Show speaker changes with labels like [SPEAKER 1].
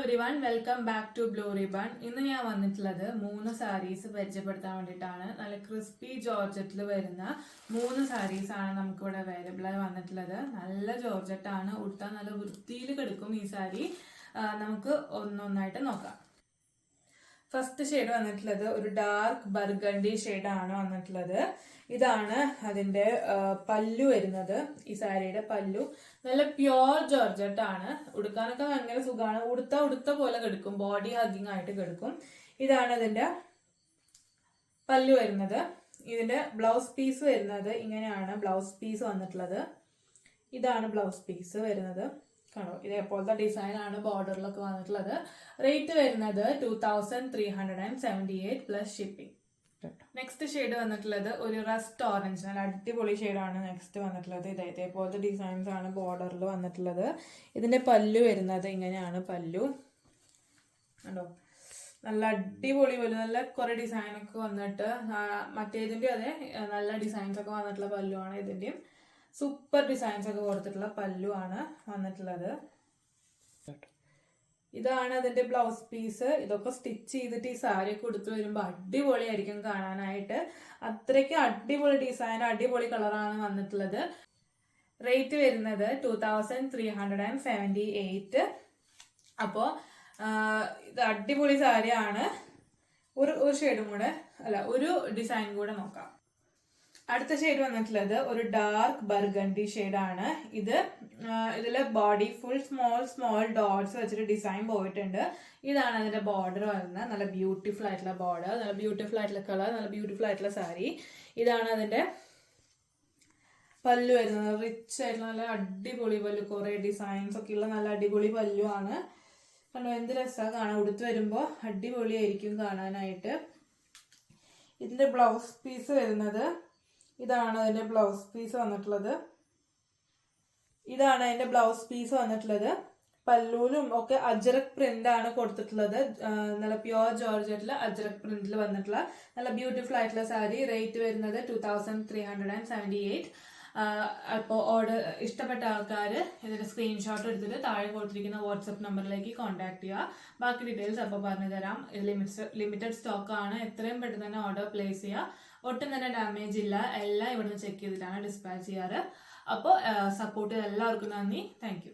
[SPEAKER 1] Everyone, welcome back to blue ribbon. ഇന്ന് ഞാൻ വന്നിട്ടുള്ളത് 3 സാരീസ് പരിചയപ്പെടുത്താൻ വേണ്ടിയിട്ടാണ്. നല്ല ക്രിസ്പി ജോർജറ്റിൽ വരുന്ന 3 സാരീസ് ആണ് നമുക്കിവിടെ അവൈലബിൾ ആയി വന്നിട്ടുള്ളത്. നല്ല ജോർജറ്റ് ആണ്, ഉടുത്താൽ നല്ല വൃത്തിയിൽ കിടക്കും ഈ സാരി. നമുക്ക് ഒന്നൊന്നായിട്ട് നോക്കാം. ഫസ്റ്റ് ഷെയ്ഡ് വന്നിട്ടുള്ളത് ഒരു ഡാർക്ക് ബർഗണ്ടി ഷെയ്ഡാണ് വന്നിട്ടുള്ളത്. ഇതാണ് അതിന്റെ പല്ലു വരുന്നത്. ഈ സാരിയുടെ പല്ലു നല്ല പ്യോർ ജോർജറ്റ് ആണ്. ഉടുക്കാനൊക്കെ ഭയങ്കര സുഖമാണ്. ഉടുത്ത പോലെ കിടക്കും, ബോഡി ഹഗ്ഗിങ് ആയിട്ട് കിടക്കും. ഇതാണ് അതിന്റെ പല്ലു വരുന്നത്. ഇതിന്റെ ബ്ലൗസ് പീസ് വരുന്നത് ഇങ്ങനെയാണ്. ബ്ലൗസ് പീസ് വന്നിട്ടുള്ളത് ഇതാണ്. ബ്ലൗസ് പീസ് വരുന്നത് കാണോ, ഇതേപോലത്തെ ഡിസൈൻ ആണ് ബോർഡറിലൊക്കെ വന്നിട്ടുള്ളത്. റേറ്റ് വരുന്നത് 2378 പ്ലസ് ഷിപ്പിംഗ്. നെക്സ്റ്റ് ഷെയ്ഡ് വന്നിട്ടുള്ളത് ഒരു റസ്റ്റ് ഓറഞ്ച്, നല്ല അടിപൊളി ഷെയ്ഡാണ് നെക്സ്റ്റ് വന്നിട്ടുള്ളത്. ഇതേപോലത്തെ ഡിസൈൻസ് ആണ് ബോർഡറിൽ വന്നിട്ടുള്ളത്. ഇതിന്റെ പല്ലു വരുന്നത് ഇങ്ങനെയാണ്. പല്ലു കണ്ടോ, നല്ല അടിപൊളി പല്ലു, നല്ല കുറെ ഡിസൈൻ ഒക്കെ വന്നിട്ട്, മറ്റേതിന്റെ അതെ നല്ല ഡിസൈൻസ് ഒക്കെ വന്നിട്ടുള്ള പല്ലുവാണ്. ഇതിന്റെയും സൂപ്പർ ഡിസൈൻസ് ഒക്കെ കൊടുത്തിട്ടുള്ള പല്ലു ആണ് വന്നിട്ടുള്ളത്. ഇതാണ് അതിന്റെ ബ്ലൗസ് പീസ്. ഇതൊക്കെ സ്റ്റിച്ച് ചെയ്തിട്ട് ഈ സാരി ഒക്കെ എടുത്തു വരുമ്പോൾ അടിപൊളിയായിരിക്കും കാണാനായിട്ട്. അത്രയ്ക്ക് അടിപൊളി ഡിസൈൻ, അടിപൊളി കളറാണ് വന്നിട്ടുള്ളത്. റേറ്റ് വരുന്നത് 2378. അപ്പോ ഇത് അടിപൊളി സാരിയാണ്. ഒരു ഷെയ്ഡും കൂടെ ഒരു ഡിസൈൻ കൂടെ നോക്കാം. അടുത്ത ഷെയ്ഡ് വന്നിട്ടുള്ളത് ഒരു ഡാർക്ക് ബർഗണ്ടി ഷെയ്ഡാണ്. ഇതില് ബോഡി ഫുൾ സ്മോൾ ഡോട്ട്സ് വെച്ചിട്ട് ഡിസൈൻ പോയിട്ടുണ്ട്. ഇതാണ് അതിന്റെ ബോർഡർ വരുന്നത്. നല്ല ബ്യൂട്ടിഫുൾ ആയിട്ടുള്ള ബോർഡർ, നല്ല ബ്യൂട്ടിഫുൾ ആയിട്ടുള്ള കളർ, നല്ല ബ്യൂട്ടിഫുൾ ആയിട്ടുള്ള സാരി. ഇതാണ് അതിന്റെ പല്ലു വരുന്നത്. റിച്ച് ആയിട്ടുള്ള നല്ല അടിപൊളി പല്ലു, കുറെ ഡിസൈൻസ് ഒക്കെ ഉള്ള നല്ല അടിപൊളി പല്ലു ആണ്. കണ്ടോ, എന്ത് രസമാണ് കാണാൻ. ഉടുത്ത് വരുമ്പോൾ അടിപൊളിയായിരിക്കും കാണാനായിട്ട്. ഇതിന്റെ ബ്ലൗസ് പീസ് വരുന്നത് ഇതാണ്. അതിന്റെ ബ്ലൗസ് പീസ് വന്നിട്ടുള്ളത് ഇതാണ്. അതിന്റെ ബ്ലൗസ് പീസ് വന്നിട്ടുള്ളത് പല്ലൂലും ഒക്കെ അജ്രക് പ്രിന്റ് ആണ് കൊടുത്തിട്ടുള്ളത്. നല്ല പ്യോർ ജോർജറ്റില് അജ്രക് പ്രിന്റിൽ വന്നിട്ടുള്ള നല്ല ബ്യൂട്ടിഫുൾ ആയിട്ടുള്ള സാരി. റേറ്റ് വരുന്നത് 2378. അപ്പോൾ ഓർഡർ ഇഷ്ടപ്പെട്ട ആൾക്കാർ ഇതിന്റെ സ്ക്രീൻഷോട്ട് എടുത്തിട്ട് താഴെ കൊടുത്തിരിക്കുന്ന വാട്സപ്പ് നമ്പറിലേക്ക് കോൺടാക്ട് ചെയ്യുക. ബാക്കി ഡീറ്റെയിൽസ് അപ്പോൾ പറഞ്ഞു തരാം. ലിമിറ്റഡ് സ്റ്റോക്ക് ആണ്. എത്രയും പെട്ടെന്ന് തന്നെ ഓർഡർ പ്ലേസ് ചെയ്യുക. ഒട്ടും തന്നെ ഡാമേജ് ഇല്ല. എല്ലാം ഇവിടുന്ന് ചെക്ക് ചെയ്തിട്ടാണ് ഡിസ്പാച്ച് ചെയ്യാറ്. അപ്പോൾ സപ്പോർട്ട് എല്ലാവർക്കും നന്ദി. Thank you.